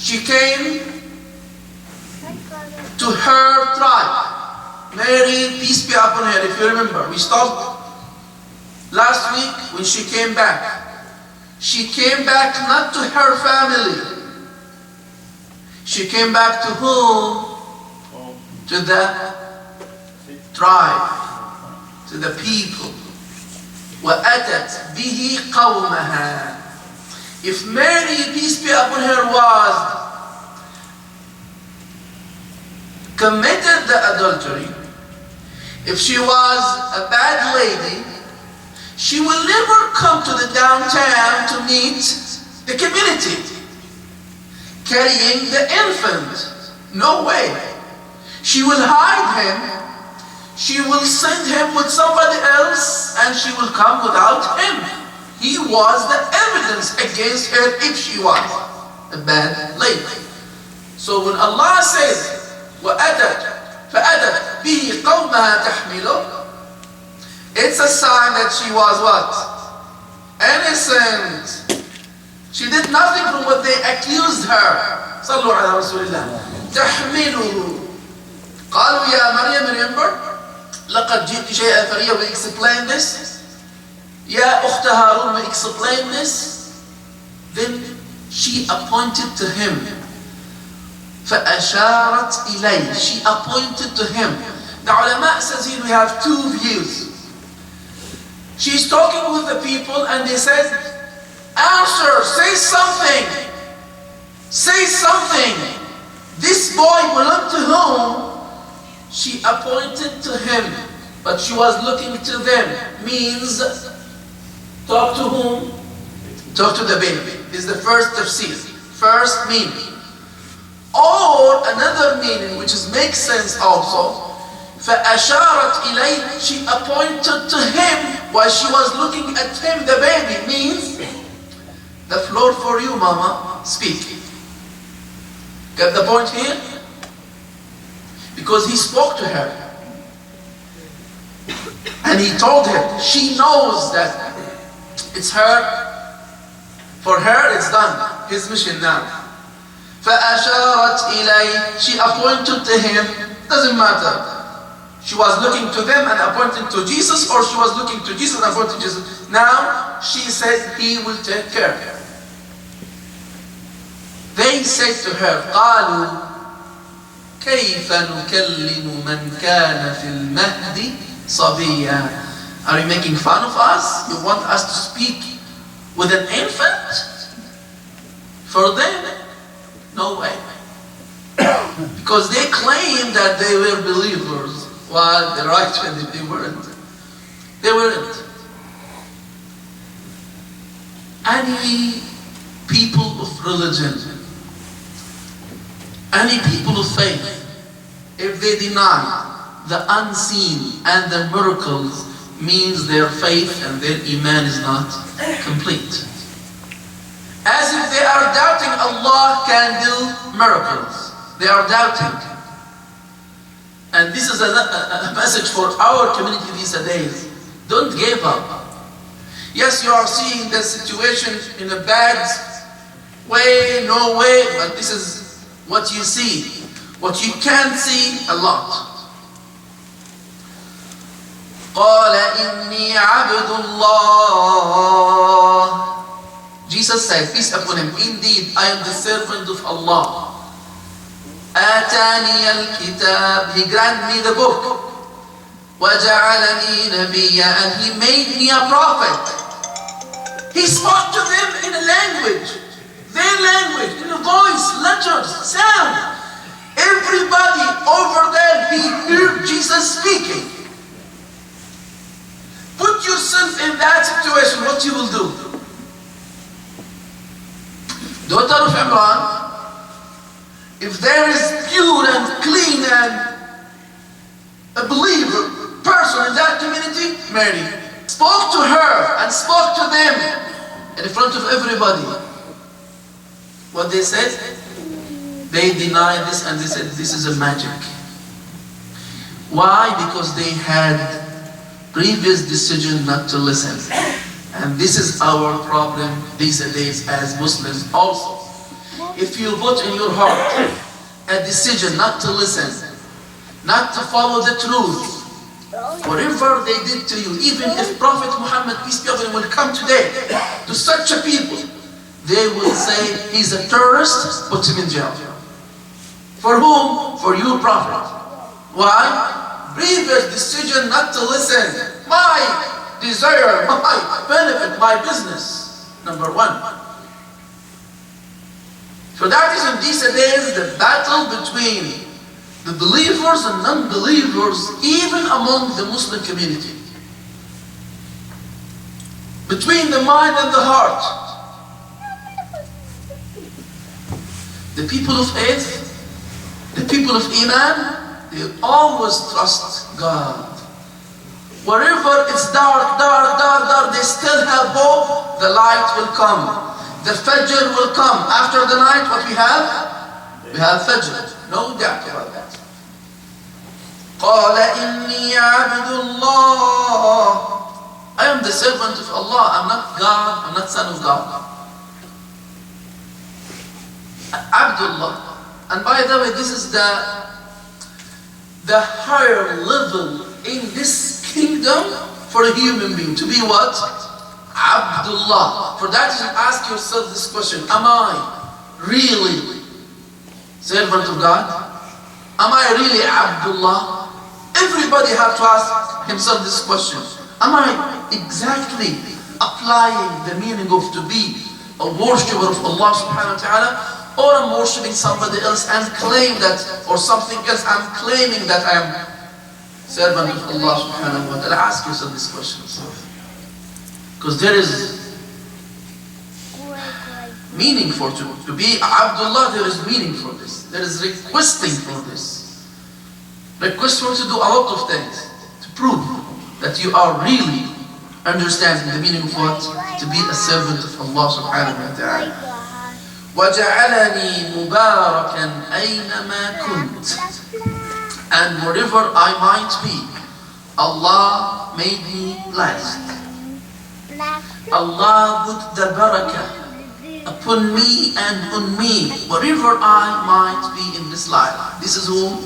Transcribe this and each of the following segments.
She came to her tribe. Mary, peace be upon her, if you remember. We stopped last week when she came back. She came back not to her family. She came back to whom? To the tribe, to the people. وَأَتَتْ بِهِ قَوْمَهَا. If Mary, peace be upon her, was committed the adultery, if she was a bad lady, she will never come to the downtown to meet the community carrying the infant. No way. She will hide him. She will send him with somebody else, and she will come without him. He was the evidence against her if she was a bad lady. So when Allah says, فَأَتَتْ بِهِ قَوْمَهَا تَحْمِلُهُ, it's a sign that she was what? Innocent. She did nothing from what they accused her. صلوا على رسول الله. تحمله. قالوا يا مريم, remember? لقد جئت شيئا فريا. We explain this. يا أخت هارون, we explain this. Then she appointed to him. فأشارت إليه. She appointed to him. The ulama says here we have two views. She's talking with the people and they said, answer, say something. Say something. This boy belonged to whom? She appointed to him, but she was looking to them. Means, talk to whom? Talk to the baby. This is the first tafsir. First meaning. Or another meaning, which makes sense also. فَأَشَارَتْ إِلَيْهِ. She appointed to him while she was looking at him, the baby. Means, the floor for you, mama. Speak. Get the point here? Because he spoke to her. And he told her. She knows that it's her. For her, it's done. His mission now. فَأَشَارَتْ إِلَيْهِ. She appointed to him. Doesn't matter. She was looking to them and appointed to Jesus, or she was looking to Jesus and appointed to Jesus. Now, she said, he will take care of her. They said to her, قالوا كيف نكلم من كان في المهد صبيا. Are you making fun of us? You want us to speak with an infant? For them? No way. Because they claim that they were believers, while the right when they weren't. They weren't. Any people of religion, any people of faith, if they deny the unseen and the miracles, means their faith and their iman is not complete. As if they are doubting Allah can do miracles. They are doubting. And this is a message for our community these days. Don't give up. Yes, you are seeing the situation in a bad way, no way, but this is what you see. What you can't see, a lot. قال إني عبد الله. Jesus said, peace upon him, indeed I am the servant of Allah. آتاني الكتاب. He granted me the book. وجعلني نبيا. And he made me a prophet. He spoke to them in a language, their language, in a voice, letters, sound. Everybody over there, he heard Jesus speaking. Put yourself in that situation, what you will do. Daughter of Imran, if there is pure and clean and a believer person in that community, Mary spoke to her and spoke to them in front of everybody. What they said? They denied this and they said this is a magic. Why? Because they had previous decision not to listen. And this is our problem these days as Muslims also. if you put in your heart a decision not to listen, not to follow the truth, whatever they did to you, even if Prophet Muhammad, peace be upon him, will come today to such a people, they will say, he's a terrorist, put him in jail. For whom? For you, Prophet. Why? Previous decision not to listen. My desire, my benefit, my business. Number one. So that is in these days the battle between the believers and non-believers, even among the Muslim community. Between the mind and the heart. The people of faith, the people of Iman, they always trust God. Wherever it's dark, they still have hope. The light will come. The Fajr will come. After the night, what we have? We have Fajr. No doubt about that. قَالَ إِنِّي عَبْدُ اللَّهِ I am the servant of Allah. I'm not God. I'm not son of God. Abdullah. And by the way, this is the higher level in this kingdom for a human being. To be what? Abdullah. For that, you ask yourself this question. Am I really servant of God? Am I really Abdullah? Everybody has to ask himself this question. Am I exactly applying the meaning of to be a worshipper of Allah subhanahu wa ta'ala? Or I'm worshipping somebody else and claim that, or something else, I'm claiming that I am servant of Allah subhanahu wa ta'ala? Ask yourself this question. Because there is meaning for to be Abdullah, there is meaning for this. There is requesting for this. Request for you to do a lot of things to prove that you are really understanding the meaning of what? To be a servant of Allah subhanahu wa ta'ala. وَجَعَلَنِي مُبَارَكًا أَيْنَمَا كُنْتَ And wherever I might be, Allah made me blessed. Allah put the barakah upon me and on me, wherever I might be in this life. This is who?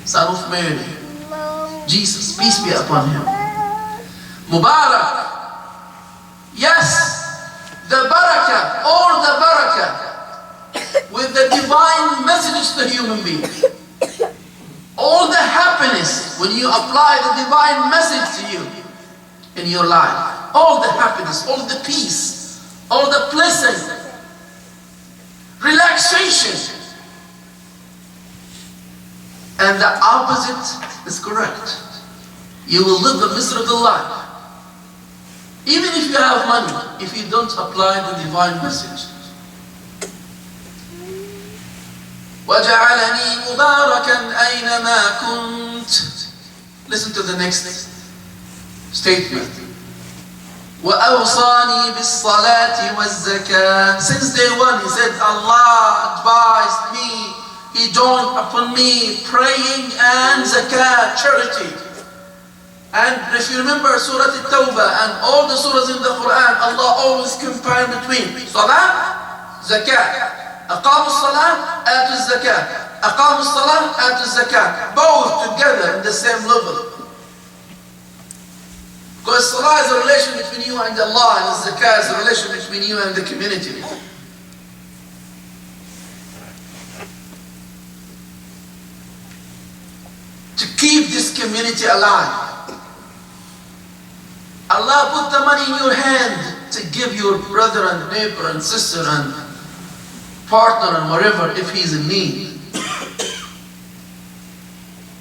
Son of Mary. Jesus, peace be upon him. Mubarak. Yes, the barakah or the barakah with the divine message to the human being. All the happiness when you apply the divine message to you in your life. All the happiness, all the peace, all the blessing, relaxation. And the opposite is correct. You will live a miserable life. Even if you have money, if you don't apply the divine message. وَجَعَلَنِي مُبَارَكًا أَيْنَمَا كُنْتَ Listen to the next statement. وَأَوْصَانِي بِالصَّلَاةِ وَالزَّكَاةِ Since day one, he said, Allah advised me, He joined upon me praying and zakah, charity. And if you remember Surah At-Tawbah and all the surahs in the Quran, Allah always combined between salah, zakah. أقاموا الصلاة, آتوا الزكاة. أقاموا الصلاة, آتوا الزكاة. Both together in the same level. Because salah is a relation between you and Allah, and zakah is a relation between you and the community. To keep this community alive. Allah put the money in your hand to give your brother and neighbor and sister and partner and whatever if he's in need.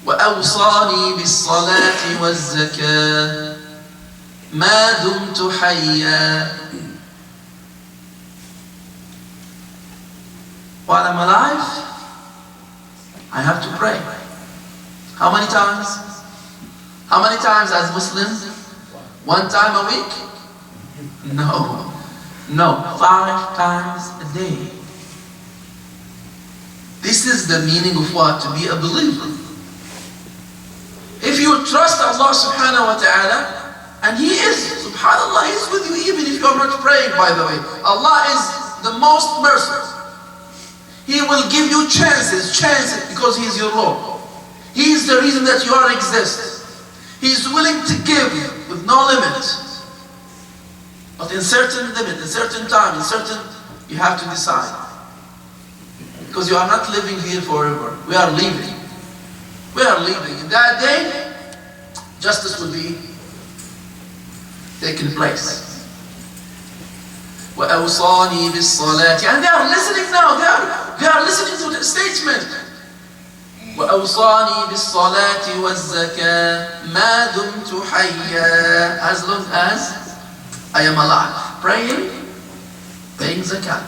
وَأَوْصَانِي بِالصَّلَاةِ وَالزَّكَاةِ مَا دُمْتُ حَيًّا While I'm alive, I have to pray. How many times? How many times as Muslims? One time a week? No. 5 times a day. This is the meaning of what? To be a believer. If you trust Allah subhanahu wa ta'ala, and He is, subhanAllah, He is with you even if you are not praying, by the way. Allah is the most merciful. He will give you chances, because He is your Lord. He is the reason that you are exist. He is willing to give with no limit. But in certain limit, in certain time, you have to decide. Because you are not living here forever. We are leaving. We are leaving. In that day, justice will be taking place. وَأَوْصَانِي بِالصَّلَاةِ. And they are listening now. They are listening to the statement. وَأَوْصَانِي بِالصَّلَاةِ وَالزَّكَاةِ مَا دُمْتُ حَيًّا. As long as I am alive. Praying, paying zakat.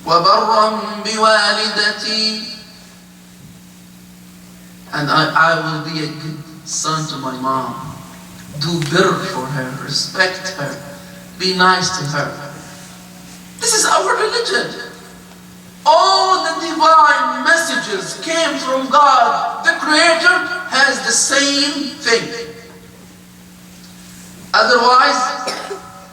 وَبَرًّا بِوَالِدَتِي. And I will be a good son to my mom. Do birr for her, respect her, be nice to her. This is our religion. All the divine messages came from God. The Creator has the same thing. Otherwise,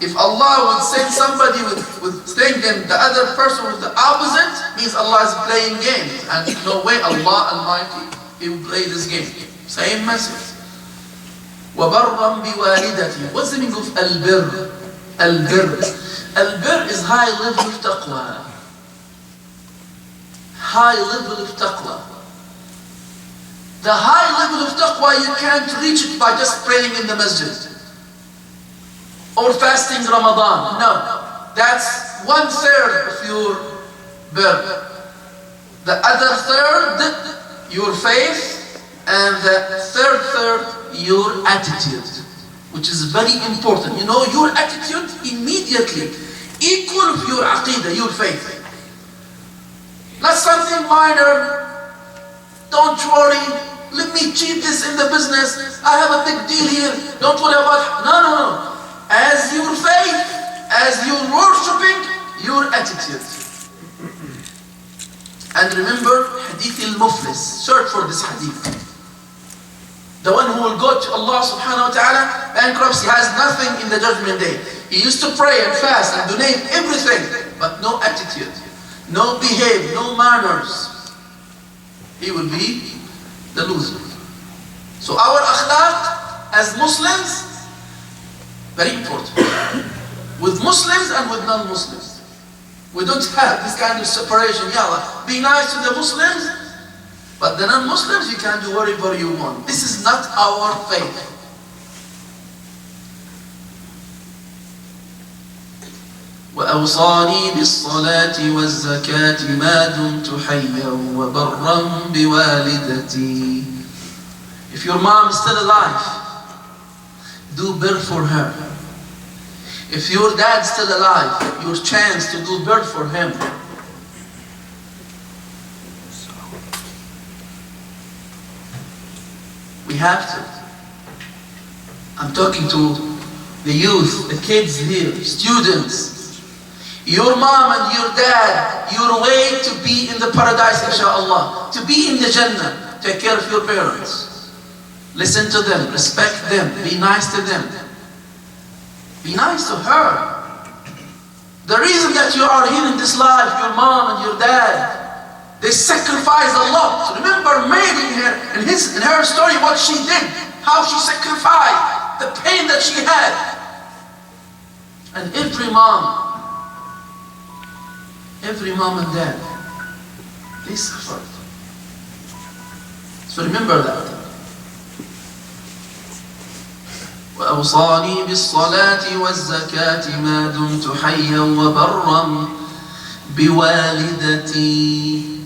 if Allah would send somebody with thing and the other person with the opposite, means Allah is playing games. And no way Allah Almighty, He will play this game. Same message. وَبَرًّا بِوَالِدَتِي. What's the meaning of al-birr? Al-birr. Al-birr is high level of taqwa. High level of taqwa. The high level of taqwa, you can't reach it by just praying in the masjid. Or fasting Ramadan. No. That's 1/3 of your birr. The other third, your faith. And the third, your attitude, which is very important. You know, your attitude immediately equal of your aqidah, your faith. Not something minor. Don't worry. Let me cheat this in the business. I have a big deal here. Don't worry about it. No. As your faith, as your worshipping, your attitude. And remember, Hadith al-Muflis. Search for this hadith. The one who will go to Allah subhanahu wa ta'ala, bankruptcy, has nothing in the judgment day. He used to pray and fast and donate everything, but no attitude, no behavior, no manners. He will be the loser. So our akhlaq as Muslims, very important. With Muslims and with non-Muslims. We don't have this kind of separation. Yalla, be nice to the Muslims, but the non-Muslims, you can do whatever you want. This is not our faith. وأوصاني بالصلاة والزكاة ما دمت حيا وبرا بوالدتي. If your mom is still alive, do birr for her. If your dad is still alive, your chance to do birr for him. We have to. I'm talking to the youth, the kids here, students. Your mom and your dad, your way to be in the paradise, inshallah, to be in the Jannah. Take care of your parents. Listen to them, respect them, be nice to them. Be nice to her. The reason that you are here in this life, your mom and your dad, they sacrificed a lot. Remember Mary in her story, what she did, how she sacrificed, the pain that she had. And every mom and dad, they suffered. So remember that. وأوصاني بالصلاة والزكاة ما دمت حيا وبرا بوالدتي.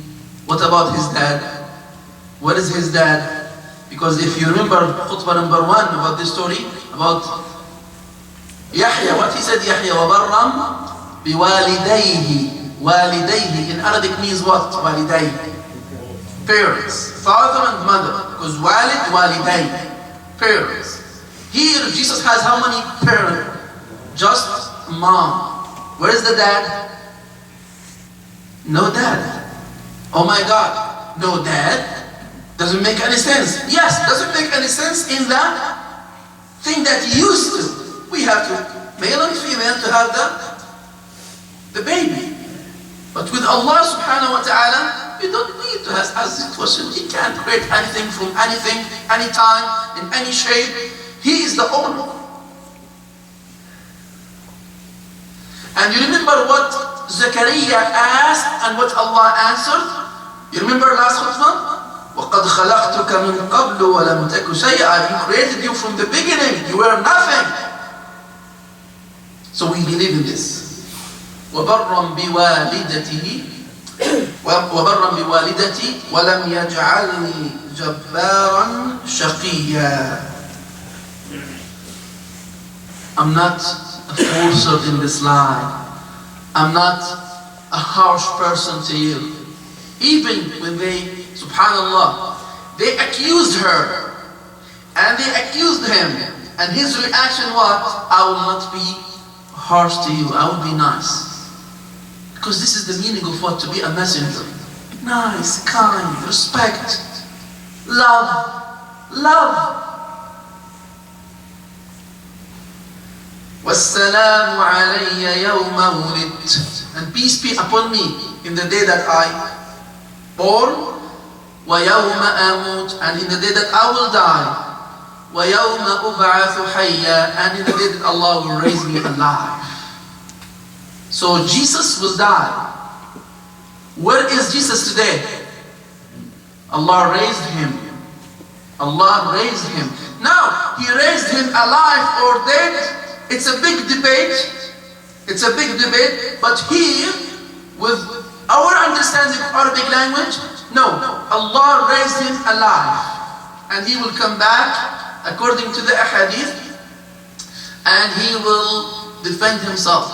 What about his dad? What is his dad? Because if you remember khutbah number 1 about this story, about Yahya, what he said, Yahya وبرا بوالديه. والديه in Arabic means what? والديه. Parents, father and mother. Because walid, waliday. Parents. Here Jesus has how many parents? Just mom. Where is the dad? No dad. Oh my God. No dad? Doesn't make any sense. Yes, doesn't make any sense in the thing that used to. We have to, male and female, to have the baby. But with Allah subhanahu wa ta'ala, you don't need to ask this question. He can't create anything from anything, anytime, in any shape. He is the owner. And you remember what Zakaria asked and what Allah answered? You remember last khutbah? وَقَدْ خَلَقْتُكَ مِنْ قَبْلُ وَلَمْ تَكُ شَيْئًا. He created you from the beginning. You were nothing. So we believe in this. وَبَرًّا بِوَالِدَتِهِ وَبَرًّا بِوَالِدَتِي وَلَمْ يَجْعَلْنِي جَبَّارًا شَقِيًّا. I'm not a forcer in this life. I'm not a harsh person to you. Even when they, subhanallah, they accused her and they accused him, and his reaction was, I will not be harsh to you, I will be nice. Because this is the meaning of what to be a messenger. Nice, kind, respect, love. وَالسَّلَامُ عَلَيَّ يَوْمَ وُلِدْتُ. And peace be upon me in the day that I born, وَيَوْمَ أَمُوتُ, and in the day that I will die, وَيَوْمَ أُبْعَثُ حَيًّا, and in the day that Allah will raise me alive. So Jesus will die. Where is Jesus today? Allah raised him. Allah raised him. Now, He raised him alive or dead. It's a big debate. But here, with our understanding of Arabic language, no. Allah raised him alive. And he will come back according to the ahadith, and he will defend himself.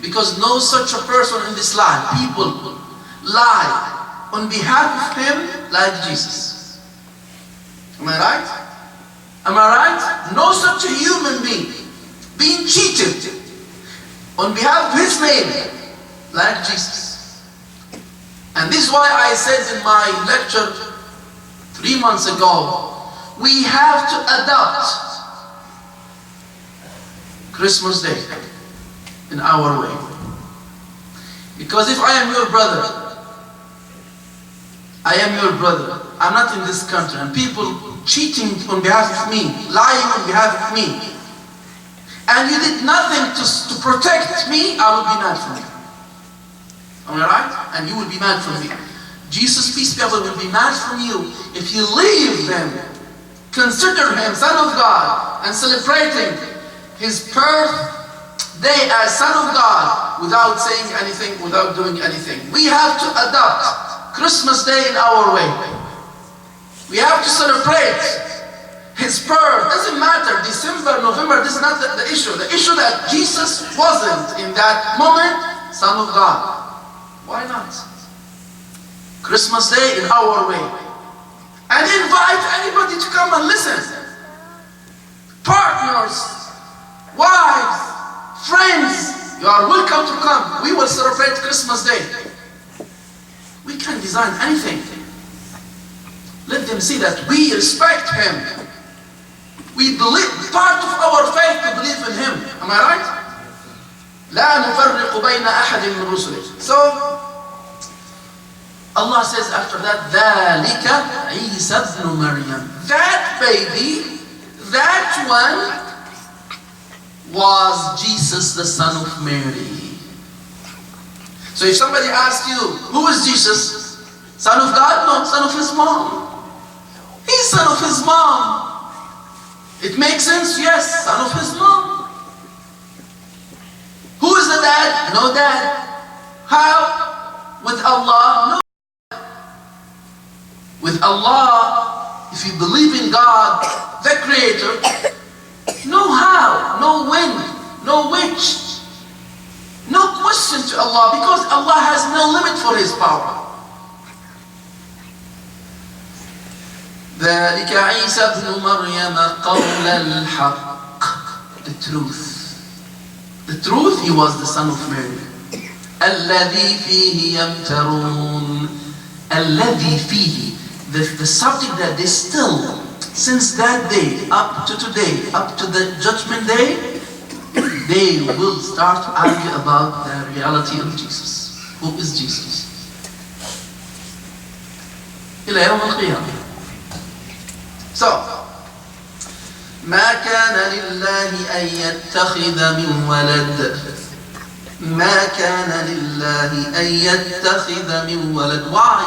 Because no such a person in this life, people lie on behalf of him like Jesus. Am I right? No such a human being cheated on behalf of his name like Jesus. And this is why I said in my lecture 3 months ago, we have to adopt Christmas Day in our way. Because if I am your brother, I'm not in this country, and people cheating on behalf of me, lying on behalf of me, and you did nothing to protect me, I will be mad for you. Am I right? And you will be mad for me. Jesus, peace be upon him, will be mad from you if you leave them, consider him Son of God, and celebrating his birthday as Son of God without saying anything, without doing anything. We have to adopt Christmas Day in our way. We have to celebrate his birth. Doesn't matter, December, November, this is not the issue. The issue that Jesus wasn't in that moment Son of God. Why not? Christmas Day in our way. And invite anybody to come and listen. Partners, wives, friends, you are welcome to come. We will celebrate Christmas Day. We can design anything. Let them see that we respect him. We believe, part of our faith to believe in him. Am I right? لا نفرق بين أحد من رسله. So Allah says after that, ذَلِكَ عِيسَى ابْنُ مَرْيَمَ. That baby, that one was Jesus, the son of Mary. So if somebody asks you, who is Jesus? Son of God? No, son of his mom. He's son of his mom. It makes sense? Yes, son of his mom. Who is the dad? No dad. How? With Allah? No. With Allah, if you believe in God, the Creator, no how, no when, no which, no question to Allah, because Allah has no limit for His power. ذلك عيسى ابن مريم قول الحق. The truth. The truth, he was the son of Mary. الذي فيه يمترون. الذي فيه. The subject that they still, since that day up to today, up to the judgment day, they will start to argue about the reality of Jesus. Who is Jesus? إلى يوم القيامة. So, ما كان لله أن يتخذ من ولد. ما كان لله أن يتخذ من ولد. Why?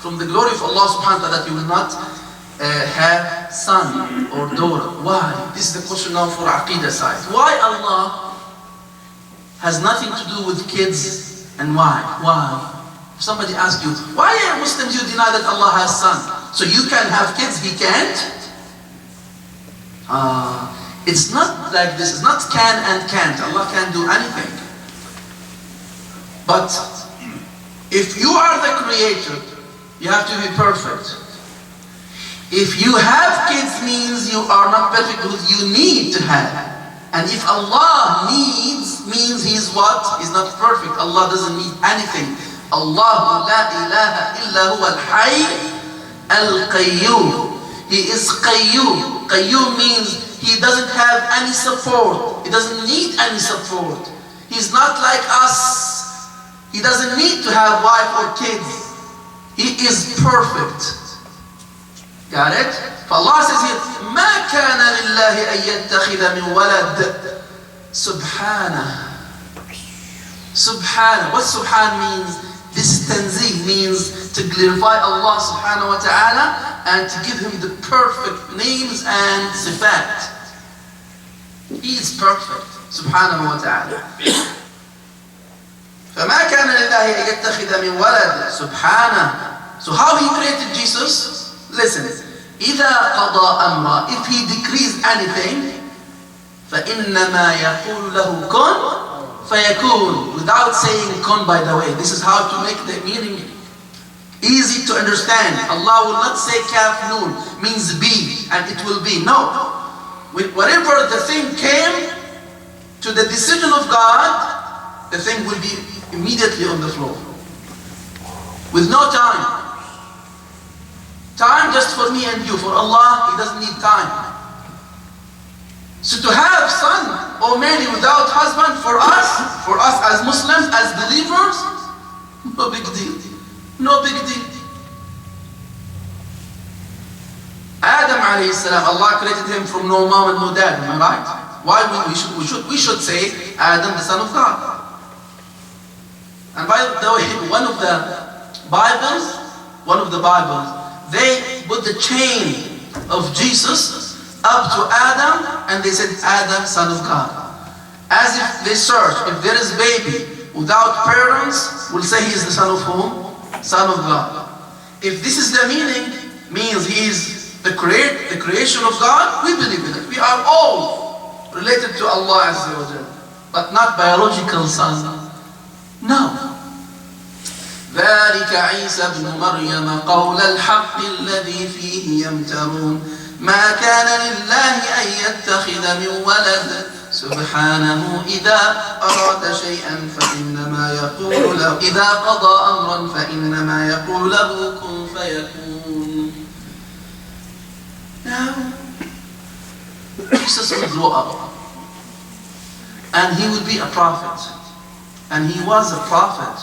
From the glory of Allah subhanahu wa ta'ala that you will not have son or daughter. Why? This is the question now for Aqidah side. Why Allah has nothing to do with kids and why? Why? If somebody asks you, why are Muslims you deny that Allah has son? So you can have kids, He can't? It's not like this. It's not can and can't. Allah can't do anything. But if you are the creator, you have to be perfect. If you have kids means you are not perfect because you need to have. And if Allah needs, means He is what? He's not perfect. Allah doesn't need anything. Allahu la ilaha illa huwa al-hayy al-qayyum. He is qayyum. Qayyum means He doesn't have any support. He doesn't need any support. He's not like us. He doesn't need to have wife or kids. He is perfect. Got it? فالله says here, ما كان لله أن يتخذ من ولد. Subhanah. Subhanah. What Subhan means? This tanzih means to glorify Allah subhanahu wa ta'ala and to give Him the perfect names and sifat. He is perfect. Subhanahu wa ta'ala. فما كان لله أن يتخذ من ولد. Subhanah. So how He created Jesus? Listen, إذا قضى أمرا, if He decrees anything, فإنما يقول له كن فيكون, without saying kun by the way. This is how to make the meaning easy to understand. Allah will not say kaf noon, means be, and it will be. No. Whatever the thing came to the decision of God, the thing will be immediately on the floor. With no time. Time just for me and you. For Allah, He doesn't need time. So to have son or marry without husband, for us as Muslims, as believers, no big deal. No big deal. Adam alayhi salam, Allah created him from no mom and no dad. Am I right? Why we should say Adam, the son of God. And by the way, one of the Bibles, they put the chain of Jesus up to Adam and they said Adam, son of God. As if they search, if there is baby without parents, we'll say he is the son of whom? Son of God. If this is the meaning, means he is the creation of God, we believe in it. We are all related to Allah Azza wa Jalla, but not biological son. No. ذلك عيسى ابن مريم قول الحق الذي فيه يمترون ما كان لله أن يتخذ من ولد سبحانه إذا أراد شيئا فإنما يقول له إذا قضى أمرا فإنما يقول له كن فيكون. Now, Jesus will grow up and he will be a prophet, and he was a prophet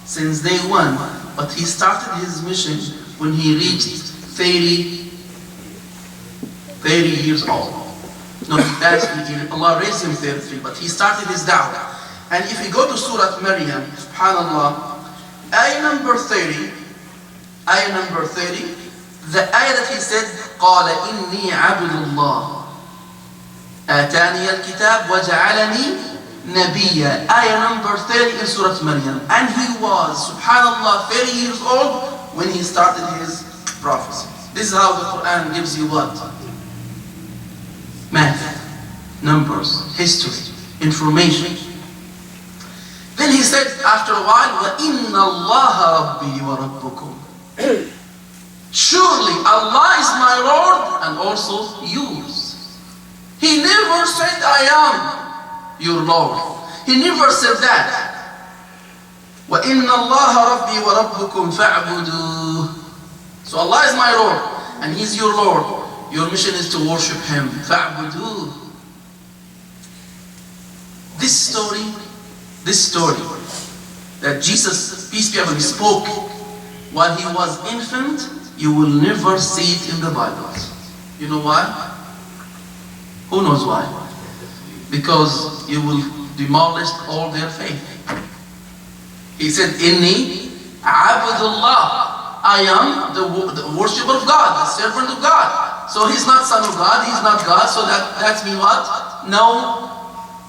since day one, but he started his mission when he reached 30 years old. No, Allah raised him 33, but he started his da'wah. And if you go to Surah Maryam, subhanallah, ayah number 30, the ayah that he said, قال إني عبد الله آتاني الكتاب وجعلني Nabiya, ayah number 30 in Surah Maryam. And he was, subhanallah, 30 years old when he started his prophecy. This is how the Quran gives you what? Math, numbers, history, information. Then he said after a while, وَإِنَّ اللَّهَ رَبِّي وَرَبُّكُمْ. Surely Allah is my Lord and also yours. He never said I am your Lord. He never said that. وَإِنَّ اللَّهَ رَبِّي وَرَبُّكُمْ فَاعْبُدُوهُ. So Allah is my Lord and He's your Lord. Your mission is to worship Him. فَاعْبُدُوهُ. This story that Jesus, peace be upon him, spoke while he was infant, you will never see it in the Bibles. You know why? Who knows why? Because you will demolish all their faith. He said, Inni Abdullah. I am the worshipper of God, the servant of God. So he's not son of God, he's not God, so that's mean what? No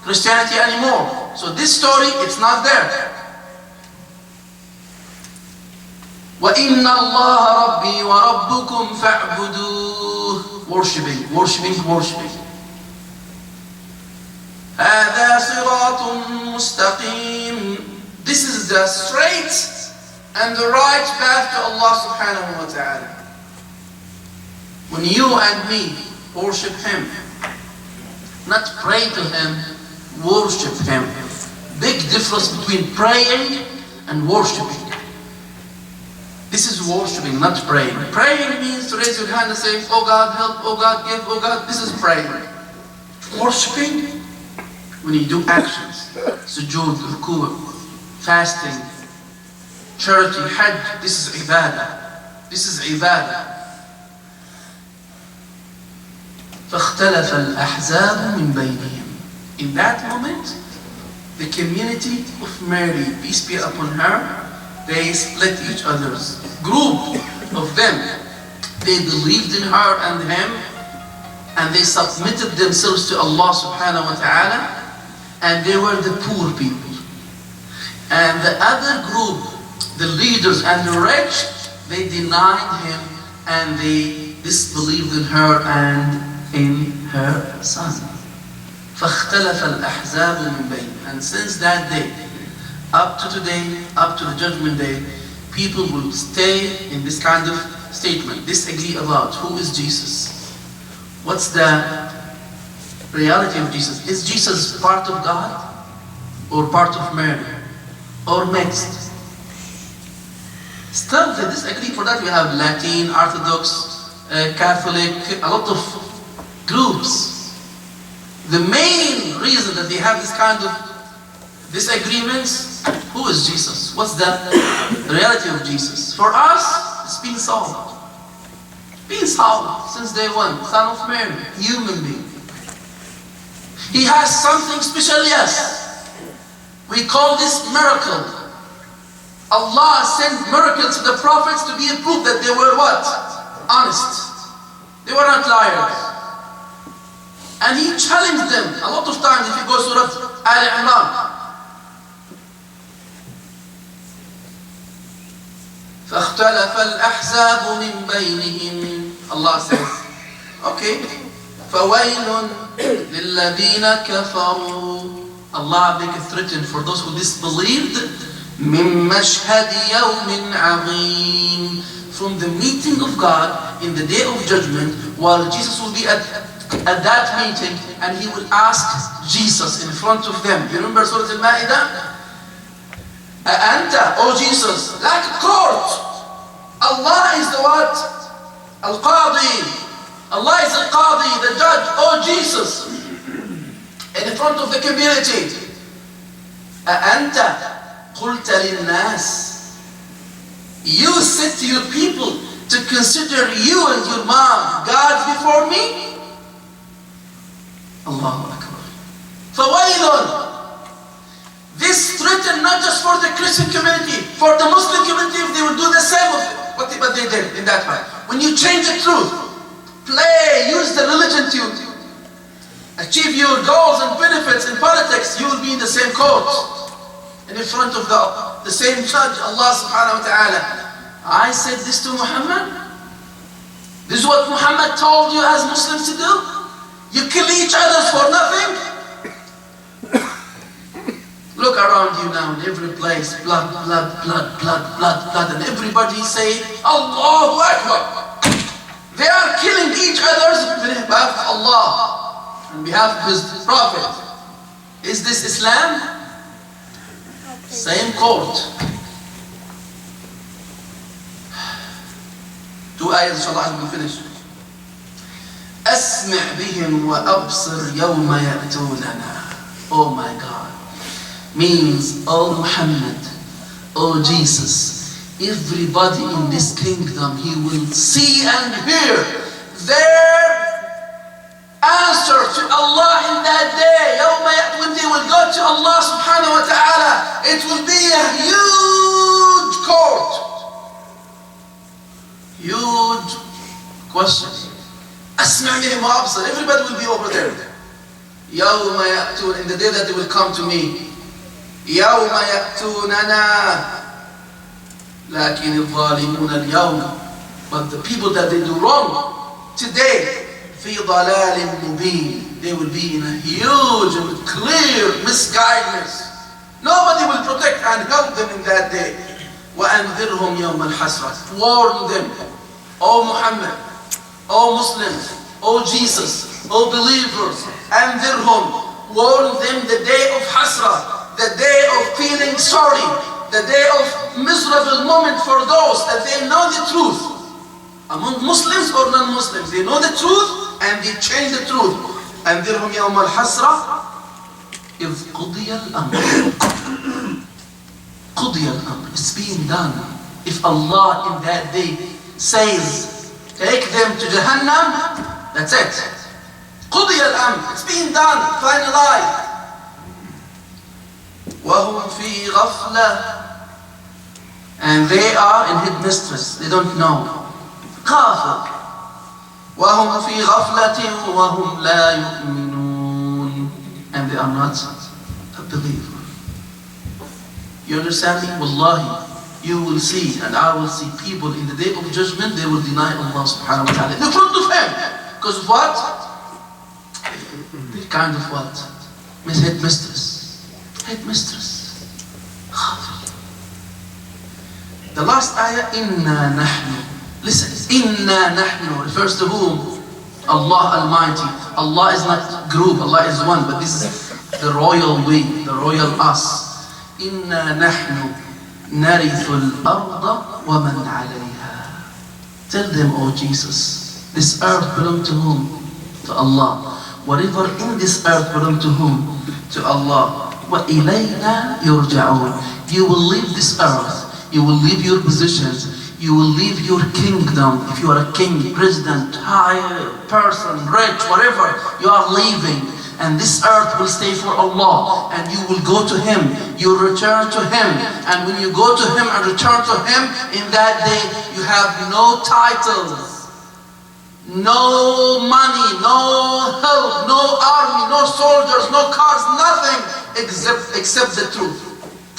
Christianity anymore. So this story, it's not there. وَإِنَّ اللَّهَ رَبِّي وَرَبُّكُمْ فَاعْبُدُوهُ. Worshipping. هَذَا صِرَاطٌ مُسْتَقِيمٌ. This is the straight and the right path to Allah subhanahu wa ta'ala. When you and me worship Him, not pray to Him, worship Him. Big difference between praying and worshiping. This is worshiping, not praying. Praying means to raise your hand and say, oh God, help, oh God, give, oh God. This is praying. Worshiping, when you do actions, sujood, ruku', fasting, charity, hajj, this is ibadah. This is ibadah. فاختلف الأحزاب من بينهم. In that moment, the community of Mary, peace be upon her, they split each other's group of them. They believed in her and him, and they submitted themselves to Allah subhanahu wa ta'ala, and they were the poor people. And the other group, the leaders and the rich, they denied him and they disbelieved in her and in her son. فاختلف الأحزاب من بين. And since that day, up to today, up to the judgment day, people will stay in this kind of statement, disagree about who is Jesus. What's the reality of Jesus? Is Jesus part of God or part of Mary or mixed? Still they disagree. For that we have Latin, Orthodox, Catholic, a lot of groups. The main reason that they have this kind of disagreements, who is Jesus? What's the reality of Jesus? For us, it's been solved. Been solved since day one. Son of Mary, human being. He has something special, yes. We call this miracle. Allah sent miracles to the prophets to be a proof that they were what? Honest. They were not liars. And He challenged them a lot of times. If you go to Surah Al-Imran, فاختلف الأحزاب من بينهم. Allah says, okay, فويل للذين كفروا. Allah make a threaten for those who disbelieved. من مشهد يوم عظيم. From the meeting of God in the day of judgment, while Jesus will be at that meeting and He will ask Jesus in front of them. You remember Surah Al-Ma'idah? Anta, oh Jesus, like a court. Allah is the what? Al-Qadi. Allah is the Qadi, the judge. Oh Jesus, in front of the community. Anta qulta lin-nas. You said to your people to consider you and your mom gods before me? Allahu Akbar. فَوَيْلٌ. This threatened not just for the Christian community, for the Muslim community, if they would do the same with what they did in that way. When you change the truth, use the religion to achieve your goals and benefits in politics, you will be in the same court. And in front of the same judge, Allah subhanahu wa ta'ala. I said this to Muhammad. This is what Muhammad told you as Muslims to do? You kill each other for nothing? Look around you now in every place, blood, and everybody say, Allahu Akbar. They are killing each other on behalf of Allah, on behalf of His Prophet. Is this Islam? Same court. 2 ayahs, inshallah, we'll finish. أسمع بهم وأبصر يوم يأتوننا. Oh my God. Means, oh Muhammad, Oh Jesus, everybody in this kingdom, he will see and hear their answer to Allah in that day. When they will go to Allah subhanahu wa ta'ala, it will be a huge court. Huge question. Asma' bihim wa absar. Everybody will be over there. يوم يأتون, in the day that they will come to me. يوم يأتوننا لكن الظالمون اليوم, but the people that they do wrong today, في ضلال مبين, they will be in a huge and clear misguidance. Nobody will protect and help them in that day. وأنذرهم يوم الحسرة. Warn them, O Muhammad, O Muslims, O Jesus, O believers, أنذرهم, warn them the day of hasrah, the day of feeling sorry, the day of miserable moment for those that they know the truth. Among Muslims or non-Muslims, they know the truth and they change the truth. أنذرهم يوم الحسرة إذ قضي الأمر. قضي الأمر. It's being done. If Allah in that day says, take them to Jahannam, that's it. قضي الأمر. It's being done, finalized. وهم في غفلة, and they are in headmistress, they don't know. غافل. وهم في غفلة وهم لا يؤمنون, and they are not a believer. You understand me? Wallahi, you will see and I will see people in the day of judgment, they will deny Allah subhanahu wa ta'ala in front of Him. Because of what? The kind of what? Headmistress. Headmistress. غافل. The last ayah, إِنَّا نَحْنُ. Listen, إِنَّا نَحْنُ refers to whom? Allah Almighty. Allah is not group, Allah is one, but this is the royal we, the royal us. إِنَّا نَحْنُ نَرِثُ الْأَرْضَ وَمَنْ عَلَيْهَا. Tell them, O Jesus, this earth belongs to whom? To Allah. Whatever in this earth belongs to whom? To Allah. وَإِلَيْنَا يُرْجَعُونَ. You will leave this earth, you will leave your positions, you will leave your kingdom. If you are a king, president, high person, rich, whatever, you are leaving. And this earth will stay for Allah, and you will go to Him, you return to Him. And when you go to Him and return to Him, in that day you have no titles, no money, no help, no army, no soldiers, no cars, nothing except the truth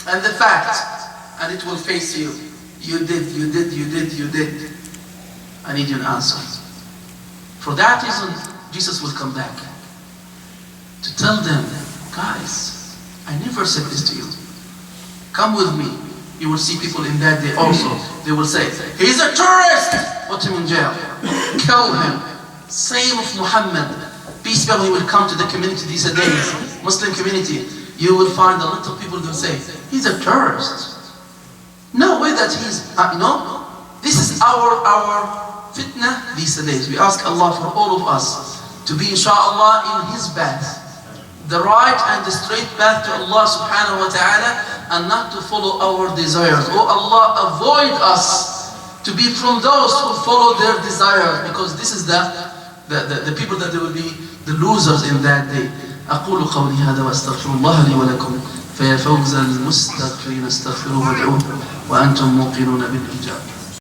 and the fact. And it will face you. You did. I need an answer. For that reason, Jesus will come back to tell them, guys, I never said this to you. Come with me. You will see people in that day also. They will say, he's a terrorist. Put him in jail. Kill him. Same of Muhammad. Peace be upon him. He will come to the community these days, Muslim community. You will find a lot of people will say, he's a terrorist. No way that he's, no. This is our fitna these days. We ask Allah for all of us to be inshallah in His path. The right and the straight path to Allah subhanahu wa ta'ala, and not to follow our desires. Oh Allah, avoid us to be from those who follow their desires, because this is the people that they will be the losers in that day. أقول قولي هذا وأستغفر الله لي ولكم فيا فوز المستغفرين استغفروه وادعوه وأنتم موقنون بالإجابة.